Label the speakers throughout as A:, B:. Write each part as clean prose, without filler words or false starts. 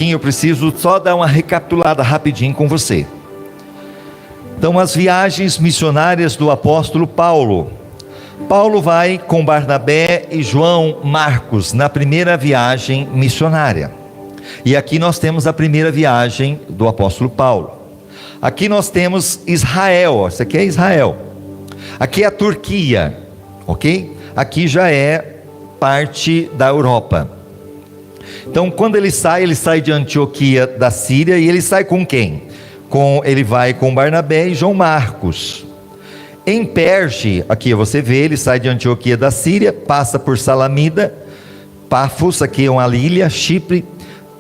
A: eu preciso só dar uma recapitulada rapidinho com você. Então, as viagens missionárias do apóstolo Paulo. Paulo vai com Barnabé e João Marcos na primeira viagem missionária. E aqui nós temos a primeira viagem do apóstolo Paulo. Aqui nós temos Israel, isso aqui é Israel. Aqui é a Turquia, ok? Aqui já é parte da Europa. Então, quando ele sai de Antioquia da Síria, e ele sai com quem? Ele vai com Barnabé e João Marcos. Em Perge, aqui você vê, ele sai de Antioquia da Síria, passa por Salamida, Pafos, aqui é uma ilha, Chipre,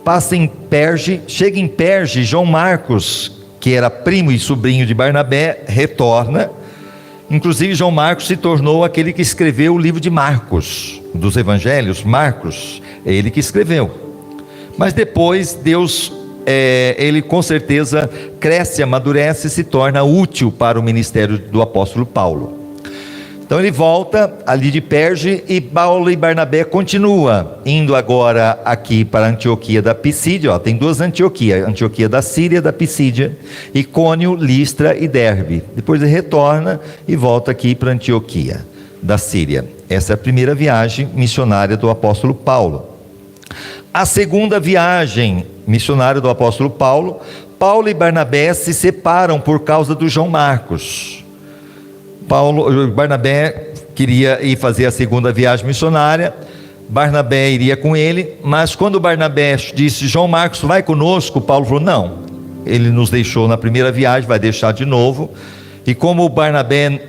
A: passa em Perge, chega em Perge, João Marcos, que era primo e sobrinho de Barnabé, retorna. Inclusive João Marcos se tornou aquele que escreveu o livro de Marcos, dos evangelhos. Marcos, é ele que escreveu. Mas depois Deus, ele com certeza cresce, amadurece e se torna útil para o ministério do apóstolo Paulo. Então ele volta ali de Perge, e Paulo e Barnabé continua indo agora aqui para Antioquia da Pisídia. Tem duas Antioquias, Antioquia da Síria, da Pisídia, Icônio, Listra e Derbe. Depois ele retorna e volta aqui para Antioquia da Síria. Essa é a primeira viagem missionária do apóstolo Paulo. A segunda viagem missionária do apóstolo Paulo, Paulo e Barnabé se separam por causa do João Marcos. Barnabé queria ir fazer a segunda viagem missionária, Barnabé iria com ele, mas quando Barnabé disse: João Marcos vai conosco, Paulo falou: não, ele nos deixou na primeira viagem, vai deixar de novo. E como o Barnabé,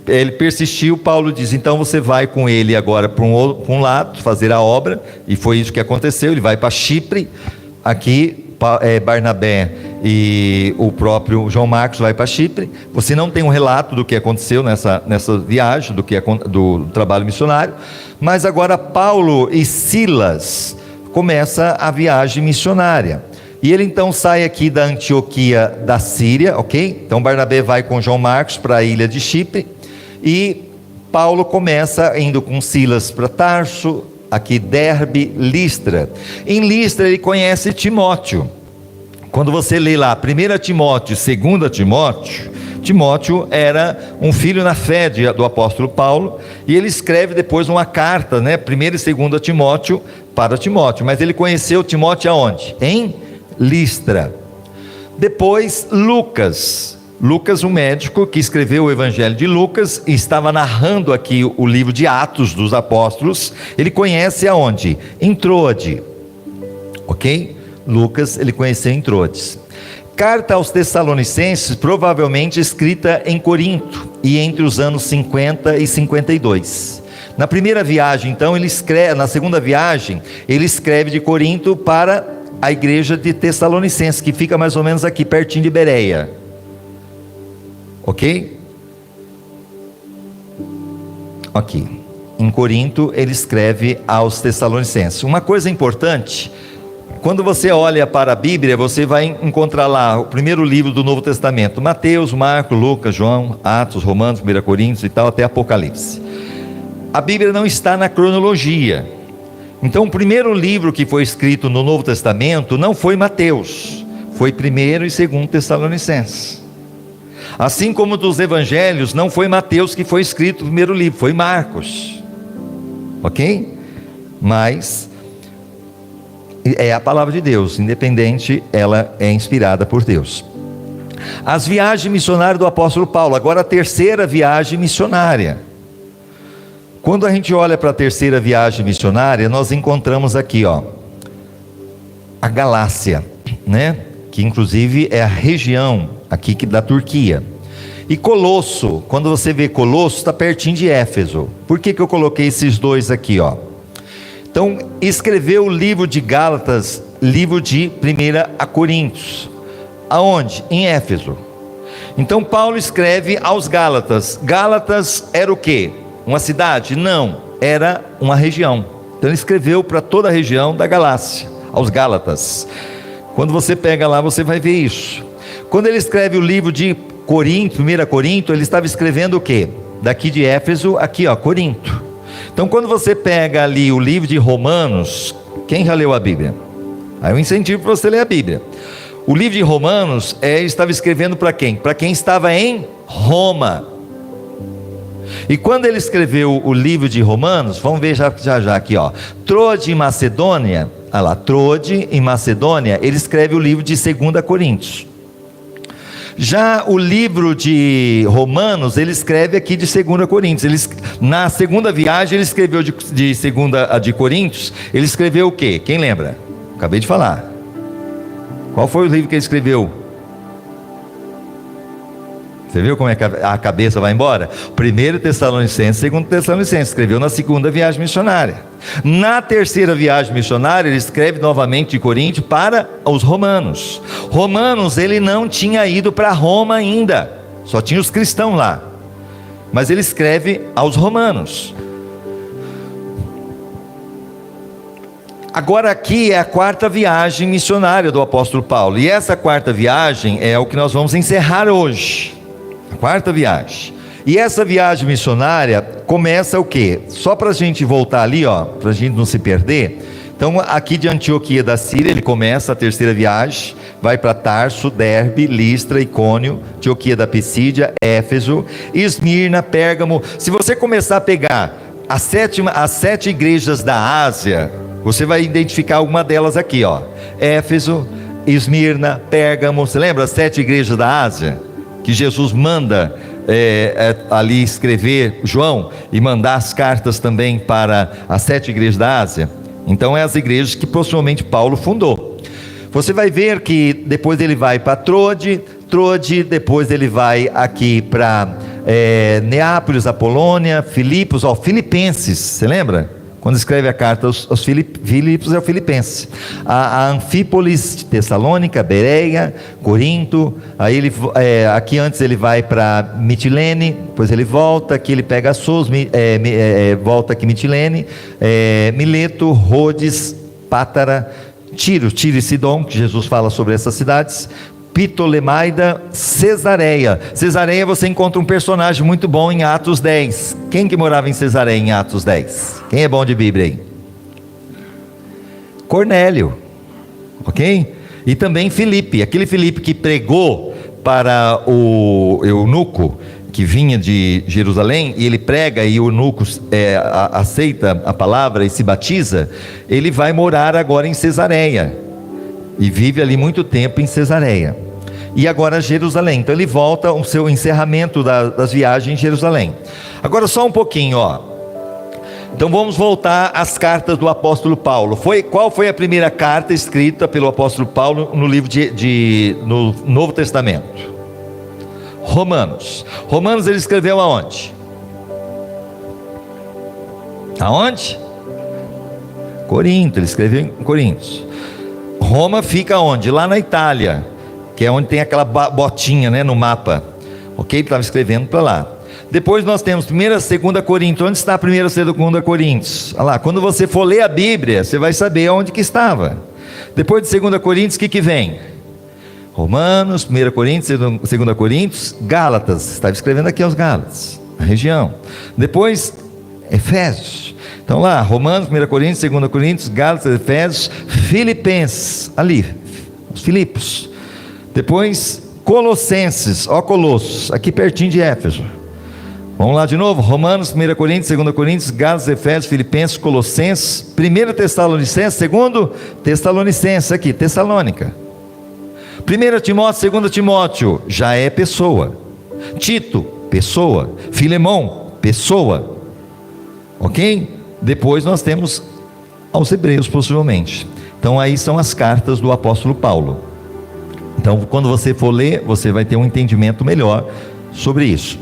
A: ele persistiu, Paulo diz: então você vai com ele agora para um lado, fazer a obra. E foi isso que aconteceu, ele vai para Chipre, aqui Barnabé e o próprio João Marcos vai para Chipre. Você não tem um relato do que aconteceu nessa viagem, do trabalho missionário, mas agora Paulo e Silas começa a viagem missionária, e ele então sai aqui da Antioquia da Síria, ok? Então Barnabé vai com João Marcos para a ilha de Chipre, e Paulo começa indo com Silas para Tarso, aqui Derbe, Listra. Em Listra ele conhece Timóteo. Quando você lê lá 1 Timóteo, 2 Timóteo, Timóteo era um filho na fé do apóstolo Paulo, e ele escreve depois uma carta, 1 e 2 Timóteo para Timóteo, mas ele conheceu Timóteo aonde? Em Listra. Depois Lucas, um médico que escreveu o evangelho de Lucas, e estava narrando aqui o livro de Atos dos Apóstolos. Ele conhece aonde? Em Troade, ok? Lucas, ele conheceu em Troades. Carta aos Tessalonicenses, provavelmente escrita em Corinto, e entre os anos 50 e 52. Na primeira viagem, então, na segunda viagem, ele escreve de Corinto para a igreja de Tessalonicenses, que fica mais ou menos aqui, pertinho de Bereia. Ok? Aqui, em Corinto, ele escreve aos Tessalonicenses. Uma coisa importante: quando você olha para a Bíblia, você vai encontrar lá o primeiro livro do Novo Testamento: Mateus, Marcos, Lucas, João, Atos, Romanos, 1 Coríntios e tal, até Apocalipse. A Bíblia não está na cronologia. Então o primeiro livro que foi escrito no Novo Testamento não foi Mateus, foi 1 e 2 Tessalonicenses. Assim como dos evangelhos, não foi Mateus que foi escrito o primeiro livro, foi Marcos, ok? Mas é a palavra de Deus, independente, ela é inspirada por Deus. As viagens missionárias do apóstolo Paulo, agora a terceira viagem missionária. Quando a gente olha para a terceira viagem missionária, nós encontramos aqui, a Galácia, que inclusive é a região aqui da Turquia. E Colosso, quando você vê Colosso, está pertinho de Éfeso. Por que eu coloquei esses dois aqui, Então, escreveu o livro de Gálatas, livro de 1 Coríntios. Aonde? Em Éfeso. Então Paulo escreve aos Gálatas. Gálatas era o quê? Uma cidade? Não, era uma região. Então ele escreveu para toda a região da Galácia, aos Gálatas. Quando você pega lá, você vai ver isso. Quando ele escreve o livro de Corinto, 1 Corinto, ele estava escrevendo o quê? Daqui de Éfeso, aqui Corinto. Então quando você pega ali o livro de Romanos, quem já leu a Bíblia? Aí eu incentivo para você ler a Bíblia. O livro de Romanos, ele estava escrevendo para quem? Para quem estava em Roma. E quando ele escreveu o livro de Romanos, vamos ver já aqui, ó. Troade em Macedônia, Troade em Macedônia, ele escreve o livro de 2 Coríntios. Já o livro de Romanos, ele escreve aqui de 2 Coríntios. Na segunda viagem, ele escreveu de Coríntios, ele escreveu o quê? Quem lembra? Acabei de falar. Qual foi o livro que ele escreveu? Você viu como é que a cabeça vai embora? 1 Tessalonicenses, 2 Tessalonicenses, escreveu na segunda viagem missionária. Na terceira viagem missionária, ele escreve novamente de Coríntio para os romanos. Romanos, ele não tinha ido para Roma ainda, só tinha os cristãos lá. Mas ele escreve aos romanos. Agora aqui é a quarta viagem missionária do apóstolo Paulo. E essa quarta viagem é o que nós vamos encerrar hoje. A quarta viagem. E essa viagem missionária começa o quê? Só para a gente voltar ali, ó, para a gente não se perder. Então aqui de Antioquia da Síria ele começa a terceira viagem, vai para Tarso, Derbe, Listra, Icônio, Antioquia da Pisídia, Éfeso, Esmirna, Pérgamo. Se você começar a pegar as 7 igrejas da Ásia, você vai identificar alguma delas aqui, ó. Éfeso, Esmirna, Pérgamo. Você lembra as 7 igrejas da Ásia? Que Jesus manda ali escrever, João, e mandar as cartas também para as 7 igrejas da Ásia. Então é as igrejas que possivelmente Paulo fundou. Você vai ver que depois ele vai para Troade, depois ele vai aqui para Neápolis, Apolônia, Filipos, Filipenses, você lembra? Quando escreve a carta aos Filipos, é o Filipenses. A Anfípolis, Tessalônica, Bereia, Corinto. Aí aqui antes ele vai para Mitilene, depois ele volta, aqui ele pega Assos, volta aqui Mitilene, Mileto, Rhodes, Pátara, Tiro e Sidom, que Jesus fala sobre essas cidades. Ptolemaida, Cesareia. Cesareia você encontra um personagem muito bom em Atos 10. Quem que morava em Cesareia em Atos 10? Quem é bom de Bíblia aí? Cornélio, ok? E também Filipe, aquele Filipe que pregou para o eunuco que vinha de Jerusalém, e ele prega e o eunuco aceita a palavra e se batiza. Ele vai morar agora em Cesareia e vive ali muito tempo em Cesareia. E agora Jerusalém. Então ele volta ao seu encerramento das viagens em Jerusalém. Agora só um pouquinho, ó. Então vamos voltar às cartas do apóstolo Paulo. Qual foi a primeira carta escrita pelo apóstolo Paulo no livro no Novo Testamento? Romanos. Romanos ele escreveu aonde? Aonde? Corinto, ele escreveu em Coríntios. Roma fica onde? Lá na Itália, que é onde tem aquela botinha, né, no mapa. Ok? Ele estava escrevendo para lá. Depois nós temos 1 e 2 Coríntios. Onde está 1 e 2 Coríntios? Olha lá, quando você for ler a Bíblia, você vai saber onde que estava. Depois de 2 Coríntios, o que vem? Romanos, 1 Coríntios, 2 Coríntios, Gálatas. Estava escrevendo aqui aos Gálatas, a região. Depois, Efésios. Então lá, Romanos, 1 Coríntios, 2 Coríntios, Gálatas, Efésios, Filipenses, ali, os Filipos. Depois, Colossenses, Colossos, aqui pertinho de Éfeso. Vamos lá de novo, Romanos, 1 Coríntios, 2 Coríntios, Gálatas, Efésios, Filipenses, Colossenses, 1 Tessalonicenses, 2 Tessalonicenses, aqui, Tessalônica. 1 Timóteo, 2 Timóteo, já é pessoa. Tito, pessoa. Filemão, pessoa. Ok? Depois nós temos aos Hebreus, possivelmente. Então aí são as cartas do apóstolo Paulo. Então quando você for ler, você vai ter um entendimento melhor sobre isso.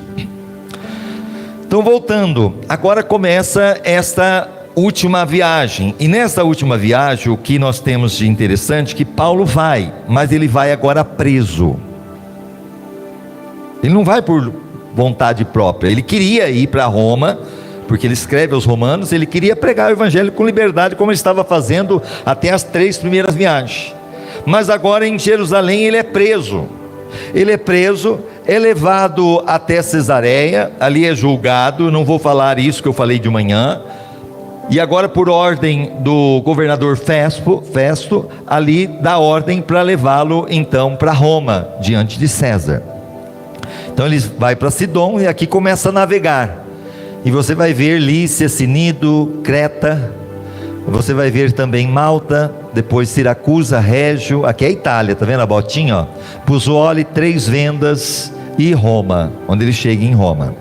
A: Então voltando, agora começa esta última viagem. E nessa última viagem, o que nós temos de interessante é que Paulo vai, mas ele vai agora preso. Ele não vai por vontade própria. Ele queria ir para Roma, porque ele escreve aos romanos, ele queria pregar o evangelho com liberdade, como ele estava fazendo até as 3 primeiras viagens. Mas agora em Jerusalém ele é preso. Ele é preso, é levado até Cesareia, ali é julgado. Não vou falar isso que eu falei de manhã. E agora, por ordem do governador Festo, ali dá ordem para levá-lo então para Roma, diante de César. Então ele vai para Sidom e aqui começa a navegar. E você vai ver Lícia, Cnido, Creta, você vai ver também Malta, depois Siracusa, Régio, aqui é a Itália, tá vendo a botinha, ó? Puzzoli, Três Vendas e Roma, onde ele chega em Roma.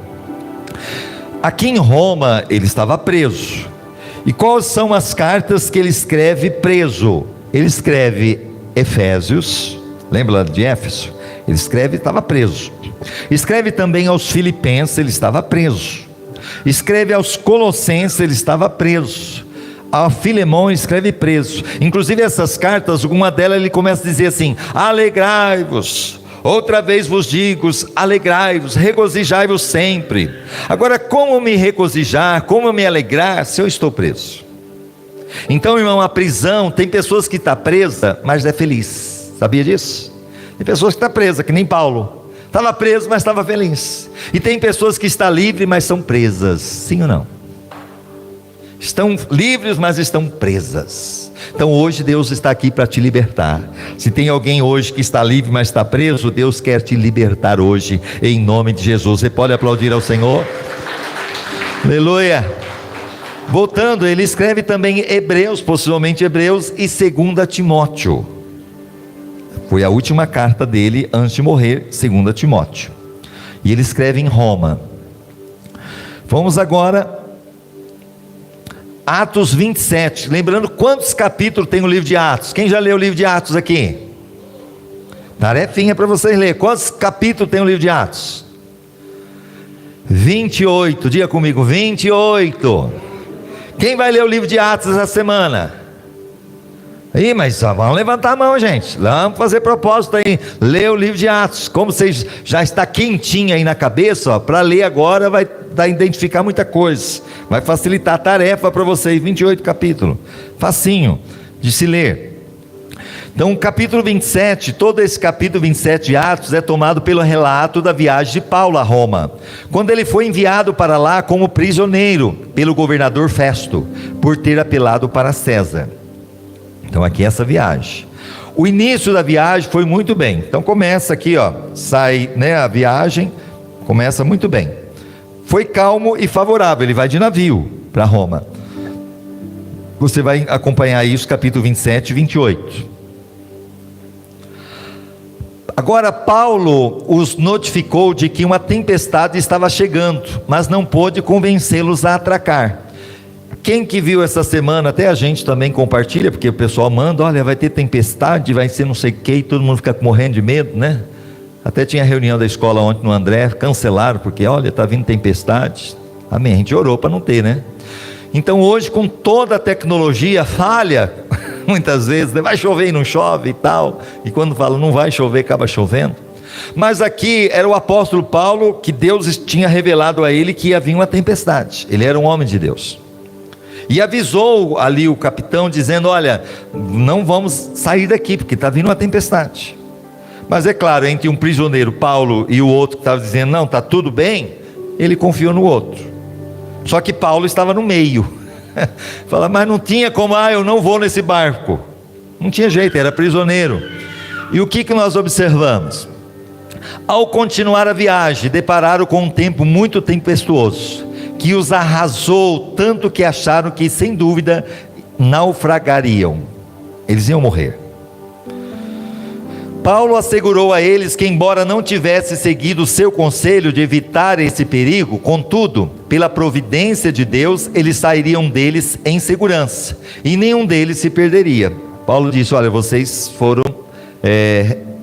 A: Aqui em Roma ele estava preso. E quais são as cartas que ele escreve preso? Ele escreve Efésios, lembra lá de Éfeso? Ele escreve, estava preso. Escreve também aos Filipenses, ele estava preso. Escreve aos Colossenses, ele estava preso. A Filemão escreve preso. Inclusive essas cartas, alguma delas ele começa a dizer assim: alegrai-vos, outra vez vos digo, alegrai-vos, regozijai-vos sempre. Agora, como me regozijar, como me alegrar se eu estou preso? Então, irmão, a prisão, tem pessoas que estão presas, mas é feliz. Sabia disso? Tem pessoas que estão presas, que nem Paulo. Estava preso, mas estava feliz. E tem pessoas que estão livres, mas são presas. Sim ou não? Estão livres, mas estão presas. Então hoje Deus está aqui para te libertar. Se tem alguém hoje que está livre, mas está preso, Deus quer te libertar hoje, em nome de Jesus. Você pode aplaudir ao Senhor? Aleluia. Voltando, ele escreve também Hebreus, possivelmente Hebreus, e 2 Timóteo. Foi a última carta dele antes de morrer, 2 Timóteo. E ele escreve em Roma. Vamos agora Atos 27. Lembrando quantos capítulos tem o livro de Atos? Quem já leu o livro de Atos aqui? Tarefinha para vocês lerem. Quantos capítulos tem o livro de Atos? 28. Diga comigo, 28. Quem vai ler o livro de Atos essa semana? Ih, mas só vamos levantar a mão, gente. Vamos fazer propósito aí. Ler o livro de Atos. Como vocês já está quentinho aí na cabeça, para ler agora vai identificar muita coisa. Vai facilitar a tarefa para vocês. 28 capítulos. Facinho de se ler. Então, o capítulo 27, todo esse capítulo 27 de Atos é tomado pelo relato da viagem de Paulo a Roma, quando ele foi enviado para lá como prisioneiro pelo governador Festo, por ter apelado para César. Então aqui é essa viagem. O início da viagem foi muito bem. Então começa aqui, ó, sai, né, a viagem, começa muito bem. Foi calmo e favorável, ele vai de navio para Roma. Você vai acompanhar isso, capítulo 27 e 28. Agora Paulo os notificou de que uma tempestade estava chegando, mas não pôde convencê-los a atracar. Quem que viu essa semana, até a gente também compartilha, porque o pessoal manda, olha, vai ter tempestade, vai ser não sei o que, e todo mundo fica morrendo de medo, né? Até tinha reunião da escola ontem no André, cancelaram, porque olha, está vindo tempestade. Amém, a gente orou para não ter, né? Então hoje, com toda a tecnologia, falha, muitas vezes, né? Vai chover e não chove e tal, e quando fala não vai chover, acaba chovendo. Mas aqui era o apóstolo Paulo, que Deus tinha revelado a ele que ia vir uma tempestade. Ele era um homem de Deus. E avisou ali o capitão, dizendo, olha, não vamos sair daqui, porque está vindo uma tempestade. Mas é claro, entre um prisioneiro, Paulo, e o outro que estava dizendo, não, está tudo bem, ele confiou no outro. Só que Paulo estava no meio. Fala, mas não tinha como, eu não vou nesse barco. Não tinha jeito, era prisioneiro. E o que nós observamos? Ao continuar a viagem, depararam com um tempo muito tempestuoso, que os arrasou tanto que acharam que sem dúvida naufragariam, eles iam morrer. Paulo assegurou a eles que, embora não tivesse seguido o seu conselho de evitar esse perigo, contudo, pela providência de Deus, eles sairiam deles em segurança, e nenhum deles se perderia. Paulo disse, olha, vocês foram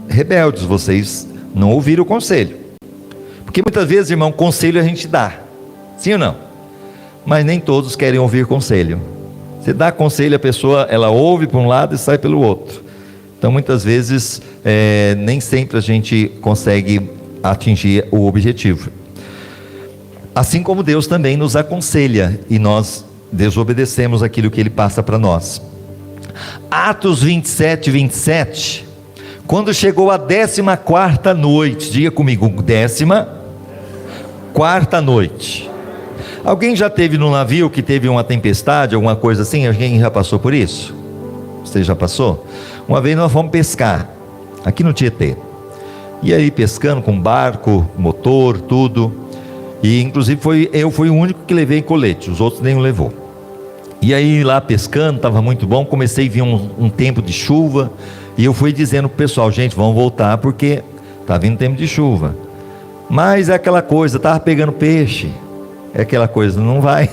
A: rebeldes, vocês não ouviram o conselho, porque muitas vezes, irmão, conselho a gente dá, sim ou não? Mas nem todos querem ouvir conselho. Você dá conselho, a pessoa, ela ouve por um lado e sai pelo outro. Então muitas vezes, nem sempre a gente consegue atingir o objetivo. Assim como Deus também nos aconselha, e nós desobedecemos aquilo que Ele passa para nós. Atos 27, 27, quando chegou a 14ª noite, diga comigo, 14ª noite. Alguém já teve num navio que teve uma tempestade, alguma coisa assim? Alguém já passou por isso? Você já passou? Uma vez nós fomos pescar, aqui no Tietê. E aí pescando com barco, motor, tudo. E inclusive eu fui o único que levei colete, os outros nem o levou. E aí lá pescando, estava muito bom, comecei a vir um tempo de chuva. E eu fui dizendo para o pessoal, gente, vamos voltar porque está vindo tempo de chuva. Mas é aquela coisa, estava pegando peixe. É aquela coisa, não vai.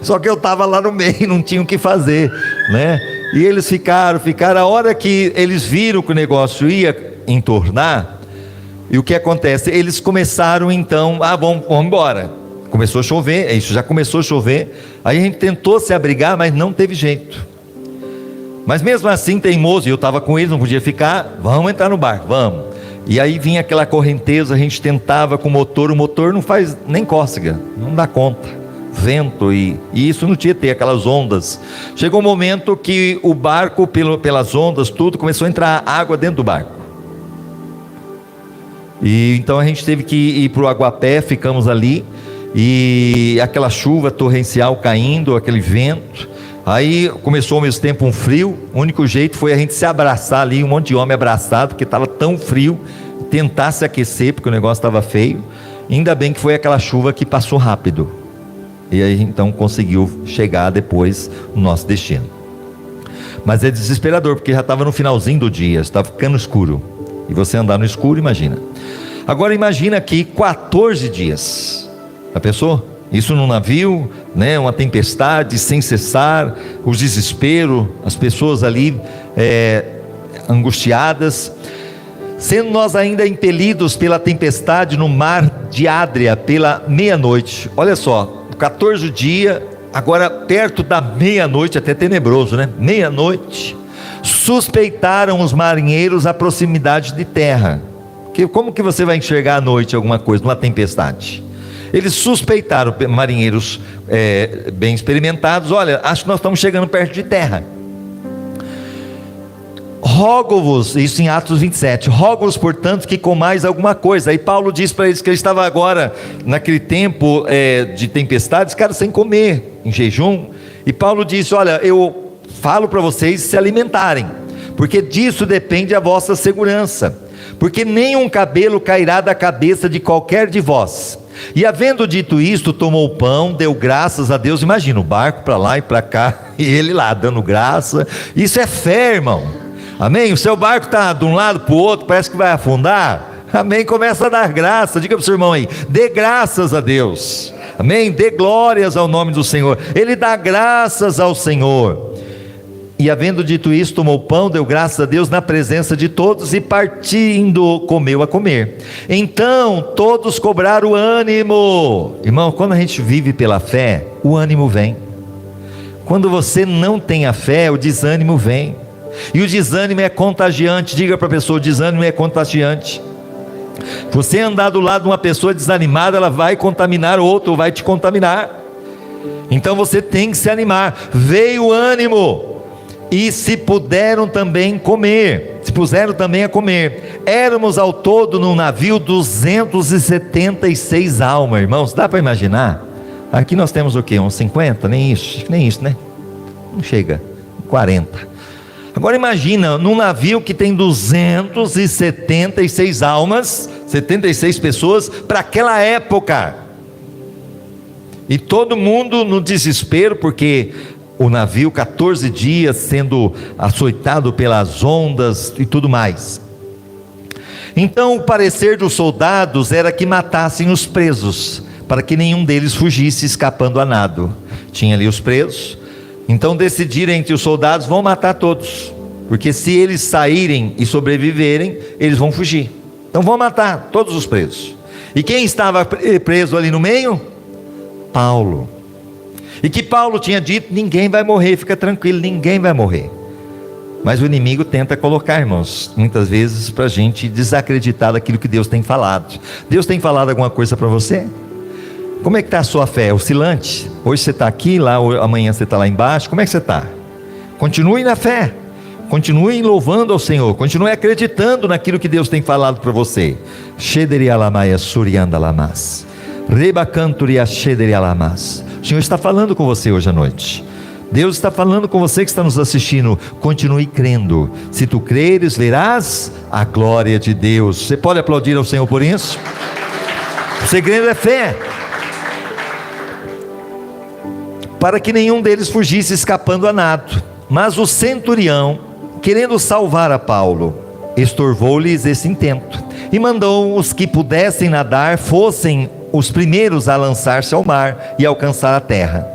A: Só que eu estava lá no meio, não tinha o que fazer, né? E eles ficaram, a hora que eles viram que o negócio ia entornar, e o que acontece? Eles começaram então, vamos embora. Começou a chover, isso já começou a chover, aí a gente tentou se abrigar, mas não teve jeito. Mas mesmo assim, teimoso, e eu estava com eles, não podia ficar, vamos entrar no barco, vamos. E aí vinha aquela correnteza, a gente tentava com o motor não faz nem cócega, não dá conta, vento e isso no Tietê, aquelas ondas. Chegou um momento que o barco, pelas ondas, tudo, começou a entrar água dentro do barco. E então a gente teve que ir para o Aguapé, ficamos ali, e aquela chuva torrencial caindo, aquele vento. Aí começou ao mesmo tempo um frio, o único jeito foi a gente se abraçar ali, um monte de homem abraçado, porque estava tão frio, tentar se aquecer, porque o negócio estava feio. Ainda bem que foi aquela chuva que passou rápido, e aí então conseguiu chegar depois no nosso destino. Mas é desesperador, porque já estava no finalzinho do dia, estava ficando escuro, e você andar no escuro, imagina. Agora imagina aqui 14 dias, já pensou? Isso num navio, né? Uma tempestade sem cessar, o desespero, as pessoas ali angustiadas, sendo nós ainda impelidos pela tempestade no mar de Ádria pela meia-noite. Olha só, 14 dias, agora perto da meia-noite, até tenebroso, né? Meia-noite, suspeitaram os marinheiros a proximidade de terra. Como que você vai enxergar à noite alguma coisa numa tempestade? Eles suspeitaram, marinheiros bem experimentados, olha, acho que nós estamos chegando perto de terra. Rogo-vos, isso em Atos 27, rogo-vos portanto que comais alguma coisa. Aí Paulo diz para eles que ele estava agora, naquele tempo de tempestades, cara, sem comer, em jejum. E Paulo disse, olha, eu falo para vocês se alimentarem, porque disso depende a vossa segurança, porque nenhum cabelo cairá da cabeça de qualquer de vós. E havendo dito isto, tomou o pão, deu graças a Deus. Imagina o barco para lá e para cá, e ele lá dando graça. Isso é fé, irmão. Amém? O seu barco está de um lado para o outro, parece que vai afundar. Amém? Começa a dar graça. Diga para o seu irmão aí, dê graças a Deus. Amém? Dê glórias ao nome do Senhor. Ele dá graças ao Senhor. E havendo dito isso, tomou o pão, deu graças a Deus na presença de todos, e partindo, comeu a comer. Então todos cobraram ânimo. Irmão, quando a gente vive pela fé, o ânimo vem. Quando você não tem a fé, o desânimo vem. E o desânimo é contagiante. Diga para a pessoa, o desânimo é contagiante. Você andar do lado de uma pessoa desanimada, ela vai contaminar outro, ou vai te contaminar. Então você tem que se animar. Veio o ânimo, e se puseram também a comer. Éramos ao todo no navio 276 almas, irmãos. Dá para imaginar? Aqui nós temos o quê? Uns 50? Nem isso, né? Não chega, 40. Agora imagina, num navio que tem 276 almas, 76 pessoas, para aquela época. E todo mundo no desespero, porque o navio 14 dias sendo açoitado pelas ondas e tudo mais. Então o parecer dos soldados era que matassem os presos, para que nenhum deles fugisse escapando a nado. Tinha ali os presos, então decidiram entre os soldados, vão matar todos, porque se eles saírem e sobreviverem, eles vão fugir. Então vão matar todos os presos. E quem estava preso ali no meio? Paulo. E que Paulo tinha dito, ninguém vai morrer, fica tranquilo, ninguém vai morrer. Mas o inimigo tenta colocar, irmãos, muitas vezes para a gente desacreditar daquilo que Deus tem falado. Deus tem falado alguma coisa para você? Como é que está a sua fé? Oscilante? Hoje você está aqui, lá, amanhã você está lá embaixo. Como é que você está? Continue na fé, continue louvando ao Senhor, continue acreditando naquilo que Deus tem falado para você. O Senhor está falando com você hoje à noite. Deus está falando com você que está nos assistindo. Continue crendo. Se tu creres, verás a glória de Deus. Você pode aplaudir ao Senhor por isso? O segredo é fé. Para que nenhum deles fugisse escapando a nado. Mas o centurião, querendo salvar a Paulo, estorvou-lhes esse intento, e mandou os que pudessem nadar fossem os primeiros a lançar-se ao mar e alcançar a terra,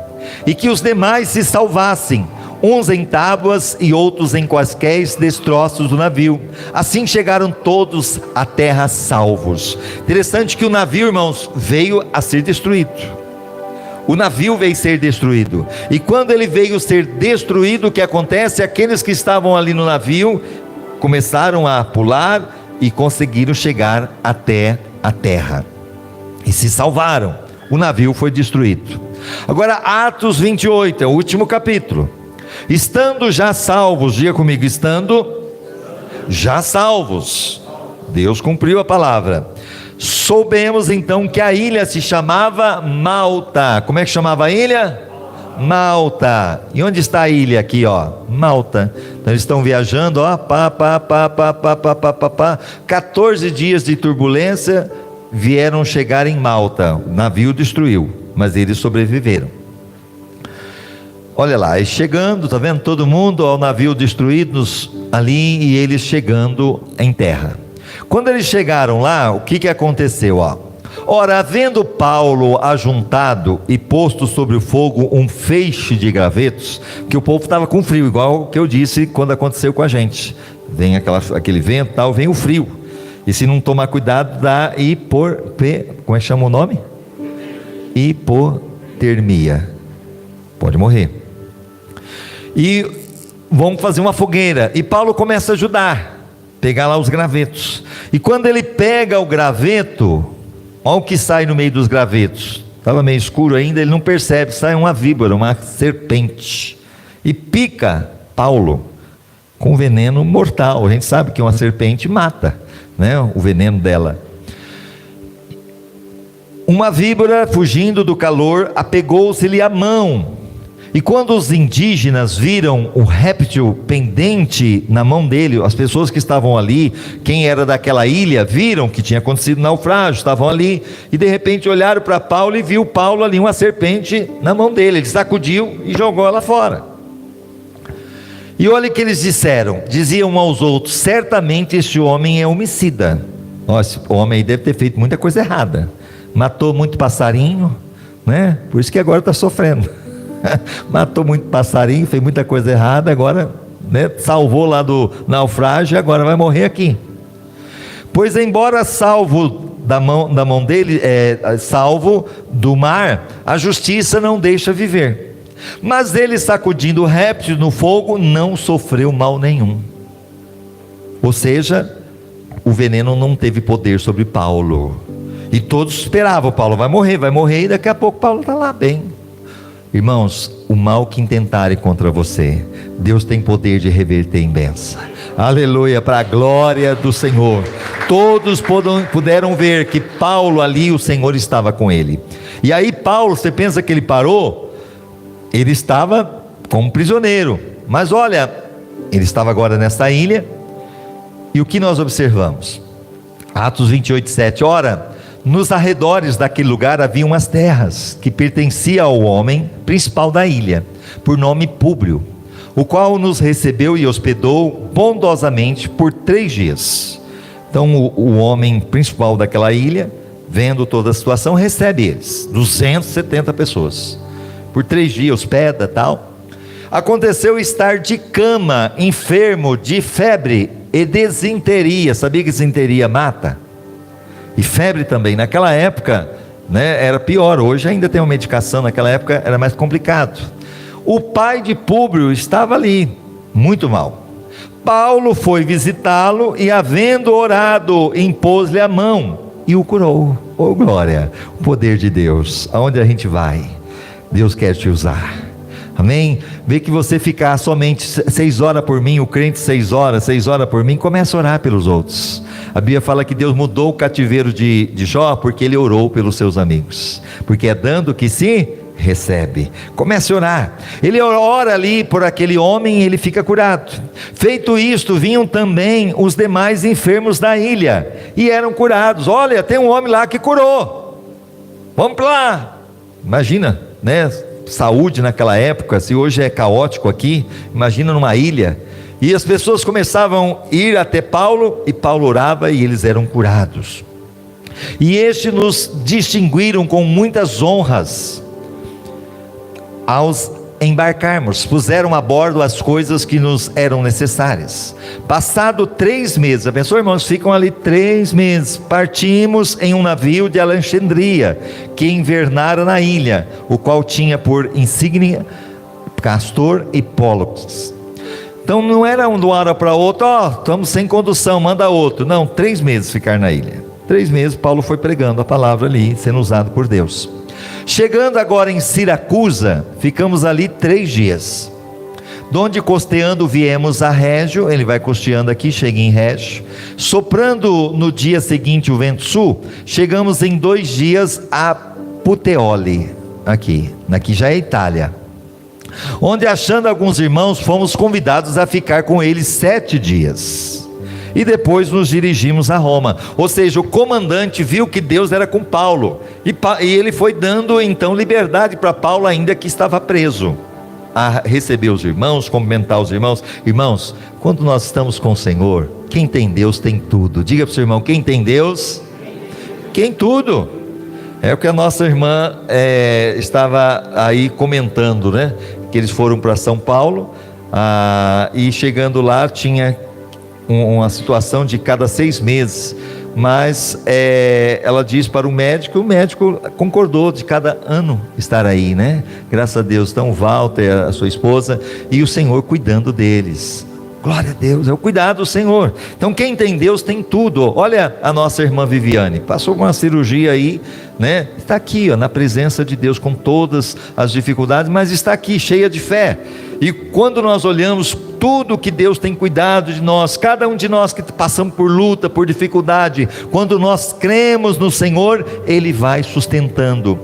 A: e que os demais se salvassem, uns em tábuas e outros em quaisquer destroços do navio. Assim chegaram todos à terra salvos. Interessante que o navio, irmãos, veio a ser destruído. O navio veio ser destruído, e quando ele veio ser destruído, o que acontece? Aqueles que estavam ali no navio começaram a pular e conseguiram chegar até a terra, e se salvaram. O navio foi destruído. Agora Atos 28, é o último capítulo. Estando já salvos, diga comigo, estando já salvos, Deus cumpriu a palavra. Soubemos então que a ilha se chamava Malta. Como é que chamava a ilha? Malta. E onde está a ilha aqui, ó? Malta. Então eles estão viajando, ó, 14 dias de turbulência, vieram chegar em Malta. O navio destruiu, mas eles sobreviveram. Olha lá, e chegando, tá vendo? Todo mundo ao navio destruídos ali, e eles chegando em terra. Quando eles chegaram lá, o que aconteceu? Ora, havendo Paulo ajuntado e posto sobre o fogo um feixe de gravetos, que o povo estava com frio, igual que eu disse quando aconteceu com a gente. Vem aquele vento, tal, vem o frio, e se não tomar cuidado, dá como é que chama o nome? Hipotermia, pode morrer. E vão fazer uma fogueira, e Paulo começa a ajudar, pegar lá os gravetos. E quando ele pega o graveto, olha o que sai no meio dos gravetos. Estava meio escuro ainda, ele não percebe, sai uma víbora, uma serpente, e pica Paulo com veneno mortal. A gente sabe que uma serpente mata, né? O veneno dela. Uma víbora, fugindo do calor, apegou-se-lhe à mão. E quando os indígenas viram o réptil pendente na mão dele, as pessoas que estavam ali, quem era daquela ilha, viram que tinha acontecido naufrágio, estavam ali, e de repente olharam para Paulo e viu Paulo ali, uma serpente na mão dele. Ele sacudiu e jogou ela fora. E olha o que eles diziam uns aos outros: certamente este homem é homicida. Nossa, esse homem aí deve ter feito muita coisa errada, matou muito passarinho, né? Por isso que agora está sofrendo. Matou muito passarinho, fez muita coisa errada, agora, né, salvou lá do naufrágio, agora vai morrer aqui. Pois embora salvo da mão dele, salvo do mar, a justiça não deixa viver. Mas ele, sacudindo o réptil no fogo, não sofreu mal nenhum. Ou seja, o veneno não teve poder sobre Paulo. E todos esperavam: Paulo vai morrer, e daqui a pouco Paulo está lá bem. Irmãos, o mal que intentarem contra você, Deus tem poder de reverter em bênção. Aleluia, para a glória do Senhor. Todos puderam ver que Paulo ali, o Senhor estava com ele. E aí Paulo, você pensa que ele parou? Ele estava como prisioneiro, mas olha, ele estava agora nessa ilha. E o que nós observamos? Atos 28, 7. Ora, nos arredores daquele lugar havia umas terras que pertenciam ao homem principal da ilha, por nome Públio, o qual nos recebeu e hospedou bondosamente por 3 dias. Então o homem principal daquela ilha, vendo toda a situação, recebe eles, 270 pessoas, por 3 dias, hospeda, tal. Aconteceu estar de cama, enfermo de febre e desinteria. Sabia que desinteria mata? E febre também, naquela época, né, era pior. Hoje ainda tem uma medicação, naquela época era mais complicado. O pai de Públio estava ali, muito mal. Paulo foi visitá-lo e, havendo orado, impôs-lhe a mão e o curou. Oh glória, o poder de Deus. Aonde a gente vai, Deus quer te usar. Amém? Vê que você ficar somente 6 horas por mim, o crente 6 horas por mim, começa a orar pelos outros. A Bíblia fala que Deus mudou o cativeiro de Jó porque ele orou pelos seus amigos, porque é dando que se recebe. Comece a orar. Ele ora ali por aquele homem e ele fica curado. Feito isto, vinham também os demais enfermos da ilha e eram curados. Olha, tem um homem lá que curou, vamos para lá. Imagina, né? Saúde naquela época, se hoje é caótico aqui, imagina numa ilha. E as pessoas começavam a ir até Paulo, e Paulo orava e eles eram curados. E estes nos distinguiram com muitas honras aos embarcarmos, puseram a bordo as coisas que nos eram necessárias. Passado 3 meses, a pessoa, irmãos, ficam ali 3 meses, partimos em um navio de Alexandria, que invernara na ilha, o qual tinha por insígnia Castor e Pólux. Então não era de uma hora para outra, estamos sem condução, manda outro. Não, 3 meses ficar na ilha. 3 meses Paulo foi pregando a palavra ali, sendo usado por Deus. Chegando agora em Siracusa, ficamos ali 3 dias, donde costeando viemos a Régio. Ele vai costeando aqui, chega em Régio, soprando no dia seguinte o vento sul, chegamos em 2 dias a Puteoli, aqui já é Itália, onde achando alguns irmãos, fomos convidados a ficar com eles 7 dias, e depois nos dirigimos a Roma. Ou seja, o comandante viu que Deus era com Paulo, e ele foi dando então liberdade para Paulo, ainda que estava preso, a receber os irmãos, cumprimentar os irmãos. Irmãos, quando nós estamos com o Senhor, quem tem Deus tem tudo. Diga para o seu irmão, quem tem Deus tem tudo. É o que a nossa irmã estava aí comentando, né? Que eles foram para São Paulo, e chegando lá tinha uma situação de cada 6 meses, mas ela diz para o médico concordou de cada ano estar aí, né? Graças a Deus. Então Walter, a sua esposa, e o Senhor cuidando deles. Glória a Deus, é o cuidado do Senhor. Então quem tem Deus tem tudo. Olha a nossa irmã Viviane, passou uma cirurgia aí, né? Está aqui, na presença de Deus, com todas as dificuldades, mas está aqui cheia de fé. E quando nós olhamos tudo que Deus tem cuidado de nós, cada um de nós que passamos por luta, por dificuldade, quando nós cremos no Senhor, Ele vai sustentando.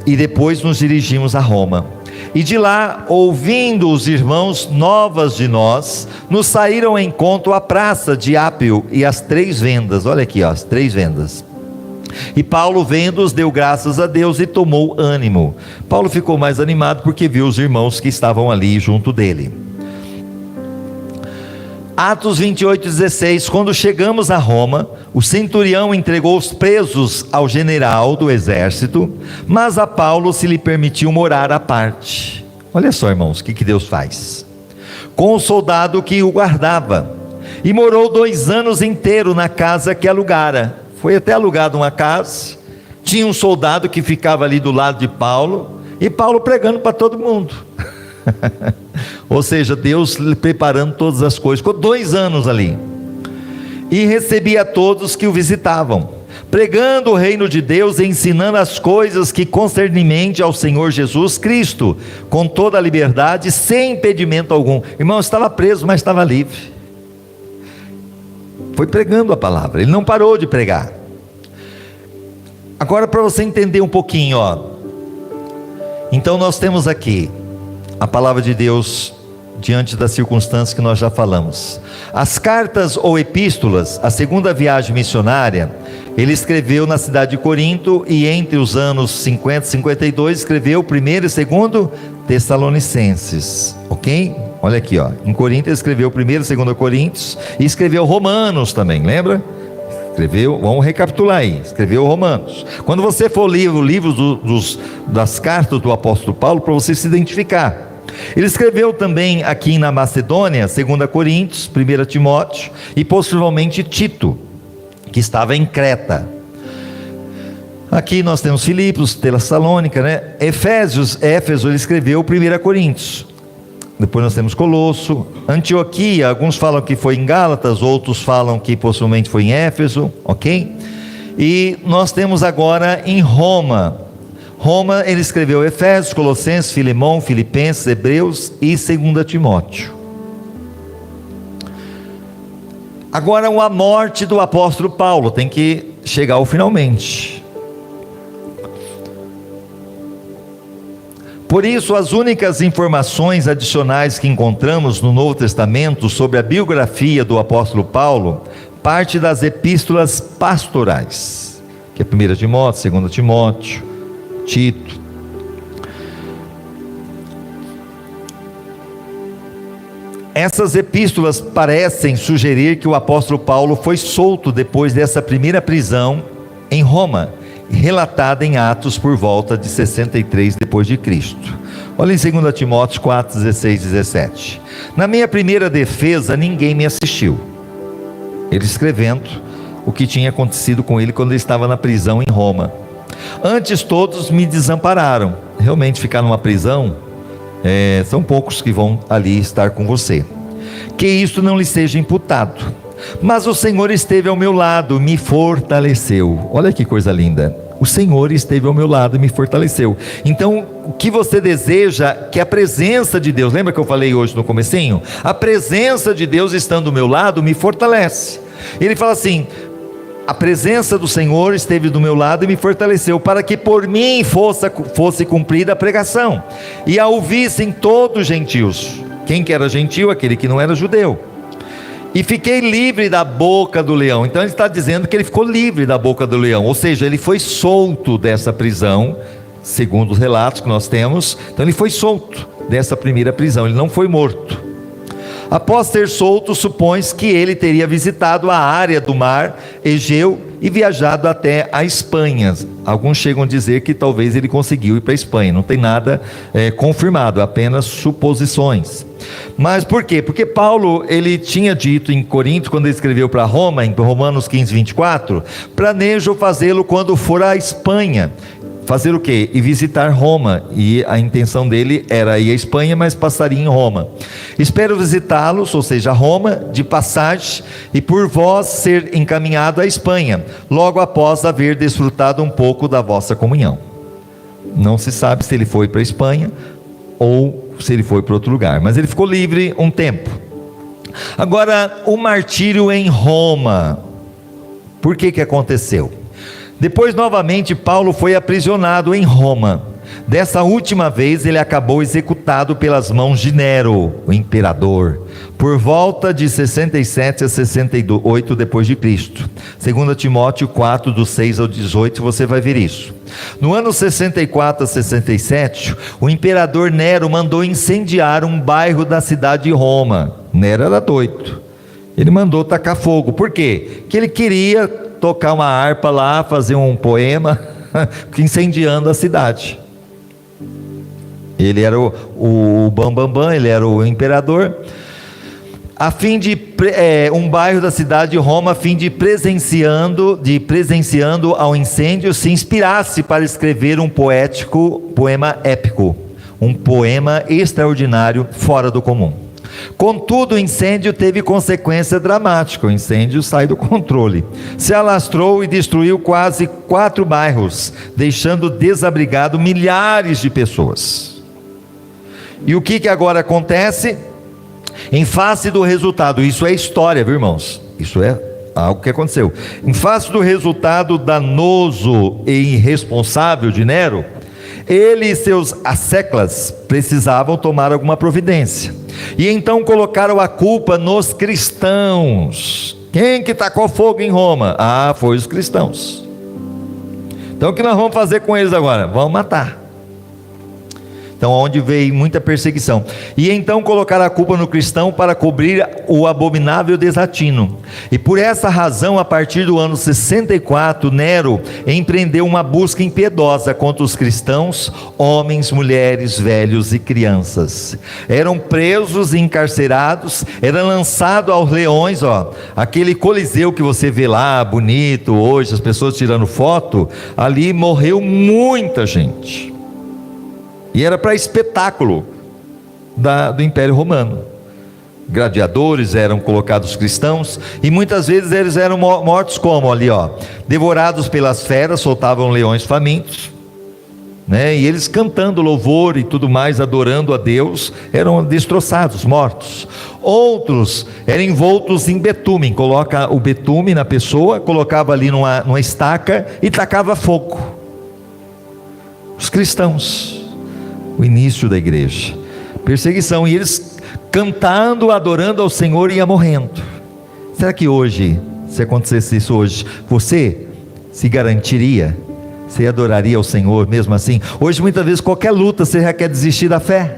A: E depois nos dirigimos a Roma, e de lá, ouvindo os irmãos novas de nós, nos saíram em encontro à praça de Ápio e as 3 vendas. Olha aqui, as 3 vendas. E Paulo, vendo-os, deu graças a Deus e tomou ânimo. Paulo ficou mais animado porque viu os irmãos que estavam ali junto dele. Atos 28:16. Quando chegamos a Roma, o centurião entregou os presos ao general do exército, mas a Paulo se lhe permitiu morar à parte. Olha só, irmãos, o que Deus faz com o soldado que o guardava, e morou 2 anos inteiros na casa que alugara. Foi até alugado uma casa, tinha um soldado que ficava ali do lado de Paulo, e Paulo pregando para todo mundo. Ou seja, Deus preparando todas as coisas. Ficou 2 anos ali, e recebia todos que o visitavam, pregando o reino de Deus e ensinando as coisas que concernimento ao Senhor Jesus Cristo, com toda a liberdade, sem impedimento algum. Irmão, estava preso, mas estava livre. Foi pregando a palavra, ele não parou de pregar. Agora, para você entender um pouquinho, então nós temos aqui a palavra de Deus diante das circunstâncias que nós já falamos. As cartas ou epístolas, a segunda viagem missionária, ele escreveu na cidade de Corinto, e entre os anos 50 e 52 escreveu 1º e 2º Tessalonicenses, ok? Olha aqui, em Corinto ele escreveu 1º e 2º Coríntios, e escreveu Romanos também, lembra? Escreveu, vamos recapitular aí, escreveu Romanos. Quando você for ler o livro das cartas do apóstolo Paulo, para você se identificar, ele escreveu também aqui na Macedônia, 2 Coríntios, 1 Timóteo, e possivelmente Tito, que estava em Creta. Aqui nós temos Filipos, Tessalônica, né? Éfeso, ele escreveu 1 Coríntios. Depois nós temos Colosso, Antioquia, alguns falam que foi em Gálatas, outros falam que possivelmente foi em Éfeso, ok? E nós temos agora em Roma. Roma, ele escreveu Efésios, Colossenses, Filemão, Filipenses, Hebreus e 2 Timóteo. Agora, a morte do apóstolo Paulo tem que chegar ao finalmente. Por isso, as únicas informações adicionais que encontramos no Novo Testamento sobre a biografia do apóstolo Paulo parte das epístolas pastorais, que é 1 Timóteo, 2 Timóteo, Tito. Essas epístolas parecem sugerir que o apóstolo Paulo foi solto depois dessa primeira prisão em Roma, relatada em Atos por volta de 63 depois de Cristo. Olha em 2 Timóteo 4, 16 e 17. Na minha primeira defesa ninguém me assistiu. Ele escrevendo o que tinha acontecido com ele quando ele estava na prisão em Roma. Antes todos me desampararam. Realmente ficar numa prisão, são poucos que vão ali estar com você. Que isto não lhe seja imputado. Mas o Senhor esteve ao meu lado, me fortaleceu. Olha que coisa linda. O Senhor esteve ao meu lado e me fortaleceu. Então, o que você deseja, que a presença de Deus, lembra que eu falei hoje no comecinho? A presença de Deus estando ao meu lado me fortalece. Ele fala assim: a presença do Senhor esteve do meu lado e me fortaleceu, para que por mim fosse cumprida a pregação, e a ouvissem todos os gentios. Quem que era gentil? Aquele que não era judeu. E fiquei livre da boca do leão. Então ele está dizendo que ele ficou livre da boca do leão, ou seja, ele foi solto dessa prisão, segundo os relatos que nós temos. Então ele foi solto dessa primeira prisão, ele não foi morto. Após ser solto, supõe-se que ele teria visitado a área do mar Egeu e viajado até a Espanha. Alguns chegam a dizer que talvez ele conseguiu ir para a Espanha. Não tem nada confirmado, apenas suposições. Mas por quê? Porque Paulo, ele tinha dito em Corinto, quando ele escreveu para Roma, em Romanos 15, 24, planejo fazê-lo quando for à Espanha. Fazer o quê? E visitar Roma. E a intenção dele era ir à Espanha, mas passaria em Roma. Espero visitá-los, ou seja, Roma, de passagem, e por vós ser encaminhado à Espanha, logo após haver desfrutado um pouco da vossa comunhão. Não se sabe se ele foi para a Espanha ou se ele foi para outro lugar, mas ele ficou livre um tempo. Agora, o martírio em Roma, por que aconteceu? Depois novamente Paulo foi aprisionado em Roma. Dessa última vez ele acabou executado pelas mãos de Nero, o imperador, por volta de 67 a 68 depois de Cristo. 2 Timóteo 4, do 6 ao 18, você vai ver isso. No ano 64 a 67, o imperador Nero mandou incendiar um bairro da cidade de Roma. Nero era doido. Ele mandou tacar fogo. Por quê? Porque ele queria tocar uma harpa lá, fazer um poema, incendiando a cidade. Ele era o bambambam, ele era o imperador. A fim de um bairro da cidade de Roma, a fim de presenciando ao incêndio, se inspirasse para escrever um poema épico, um poema extraordinário, fora do comum. Contudo, o incêndio teve consequência dramática. O incêndio sai do controle, se alastrou e destruiu quase 4 bairros, deixando desabrigado milhares de pessoas. E o que agora acontece? Em face do resultado, isso é história, viu, irmãos? Isso é algo que aconteceu. Em face do resultado danoso e irresponsável de Nero, ele e seus asseclas precisavam tomar alguma providência, e então colocaram a culpa nos cristãos. Quem que tacou fogo em Roma? Foi os cristãos. Então o que nós vamos fazer com eles agora? Vamos matar. Então, onde veio muita perseguição. E então colocar a culpa no cristão para cobrir o abominável desatino. E por essa razão, a partir do ano 64, Nero empreendeu uma busca impiedosa contra os cristãos, homens, mulheres, velhos e crianças. Eram presos e encarcerados, eram lançados aos leões, aquele coliseu que você vê lá, bonito, hoje, as pessoas tirando foto, ali morreu muita gente. E era para espetáculo do Império Romano. Gladiadores eram colocados cristãos, e muitas vezes eles eram mortos como ali, devorados pelas feras, soltavam leões famintos. né? E eles cantando louvor e tudo mais, adorando a Deus, eram destroçados, mortos. Outros eram envoltos em betume, coloca o betume na pessoa, colocava ali numa estaca e tacava fogo. Os cristãos, o início da igreja, perseguição, e eles cantando, adorando ao Senhor, ia morrendo. Será que hoje, se acontecesse isso hoje, você se garantiria? Você adoraria ao Senhor mesmo assim? Hoje muitas vezes qualquer luta você já quer desistir da fé,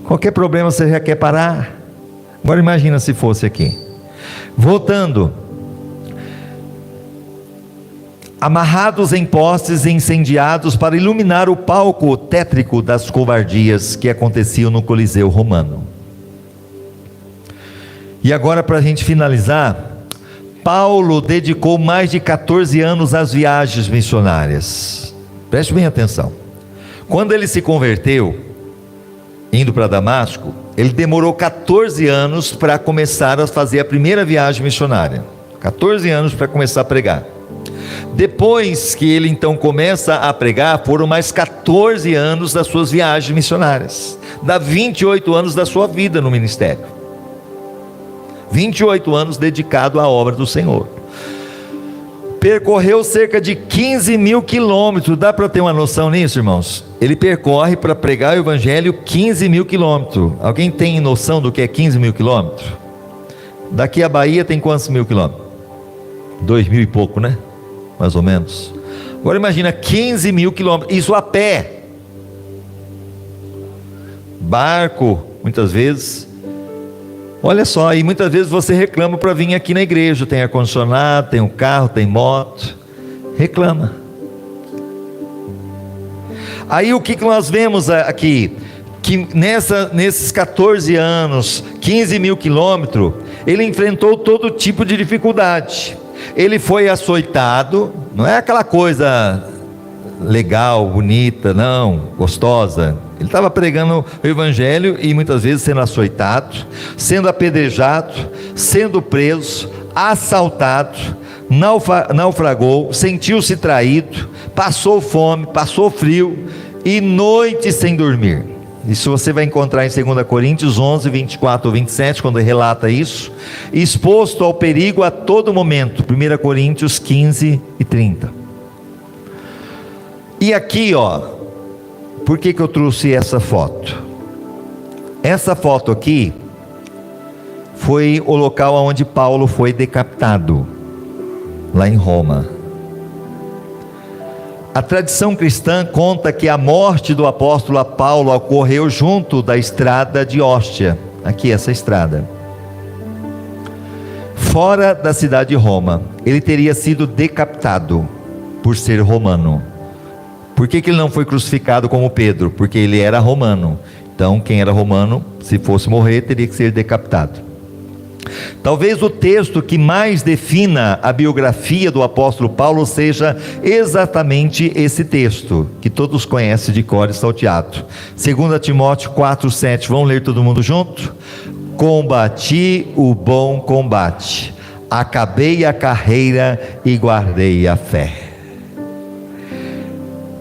A: qualquer problema você já quer parar. Agora imagina se fosse aqui. Voltando, amarrados em postes e incendiados para iluminar o palco tétrico das covardias que aconteciam no Coliseu Romano. E agora, para a gente finalizar, Paulo dedicou mais de 14 anos às viagens missionárias. Preste bem atenção. Quando ele se converteu, indo para Damasco, ele demorou 14 anos para começar a fazer a primeira viagem missionária. 14 anos para começar a pregar. Depois que ele então começa a pregar, foram mais 14 anos das suas viagens missionárias. Dá 28 anos da sua vida no ministério. 28 anos dedicado à obra do Senhor. Percorreu cerca de 15 mil quilômetros. Dá para ter uma noção nisso, irmãos? Ele percorre para pregar o evangelho 15 mil quilômetros. Alguém tem noção do que é 15 mil quilômetros? Daqui a Bahia tem quantos mil quilômetros? 2.000 e pouco, né? Mais ou menos. Agora imagina 15 mil quilômetros, isso a pé. Barco, muitas vezes. Olha só, e muitas vezes você reclama para vir aqui na igreja. Tem ar-condicionado, tem um carro, tem moto. Reclama. Aí o que nós vemos aqui? Que nesses 14 anos, 15 mil quilômetros, ele enfrentou todo tipo de dificuldade. Ele foi açoitado, não é aquela coisa legal, bonita, não, gostosa. Ele estava pregando o evangelho e muitas vezes sendo açoitado, sendo apedrejado, sendo preso, assaltado, naufragou, sentiu-se traído, passou fome, passou frio e noite sem dormir. Isso você vai encontrar em 2 Coríntios 11, 24 ou 27, quando ele relata isso. Exposto ao perigo a todo momento. 1 Coríntios 15 e 30. E aqui, ó, por que eu trouxe essa foto? Essa foto aqui foi o local onde Paulo foi decapitado, lá em Roma. A tradição cristã conta que a morte do apóstolo Paulo ocorreu junto da estrada de Óstia, aqui essa estrada, fora da cidade de Roma. Ele teria sido decapitado por ser romano. Por que ele não foi crucificado como Pedro? Porque ele era romano. Então quem era romano, se fosse morrer, teria que ser decapitado. Talvez o texto que mais defina a biografia do apóstolo Paulo seja exatamente esse texto, que todos conhecem de cor e salteado. 2 Timóteo 4,7, vamos ler todo mundo junto? Combati o bom combate, acabei a carreira e guardei a fé.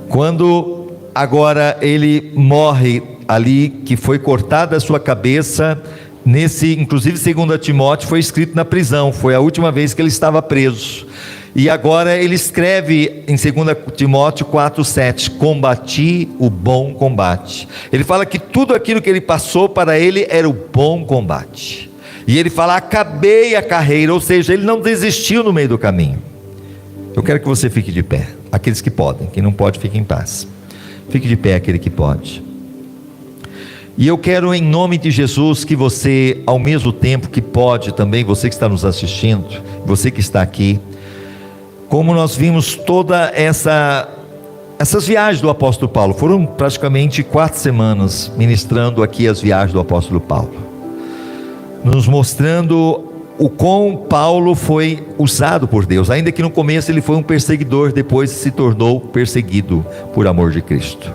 A: Quando agora ele morre ali, que foi cortada a sua cabeça, inclusive 2 Timóteo foi escrito na prisão, foi a última vez que ele estava preso, e agora ele escreve em 2 Timóteo 4,7, combati o bom combate. Ele fala que tudo aquilo que ele passou para ele era o bom combate, e ele fala, acabei a carreira, ou seja, ele não desistiu no meio do caminho. Eu quero que você fique de pé, aqueles que podem, quem não pode fique em paz. Fique de pé aquele que pode. E eu quero, em nome de Jesus, que você, ao mesmo tempo que pode também, você que está nos assistindo, você que está aqui, como nós vimos toda essas viagens do apóstolo Paulo, foram praticamente 4 semanas ministrando aqui as viagens do apóstolo Paulo, nos mostrando o quão Paulo foi usado por Deus, ainda que no começo ele foi um perseguidor, depois se tornou perseguido por amor de Cristo.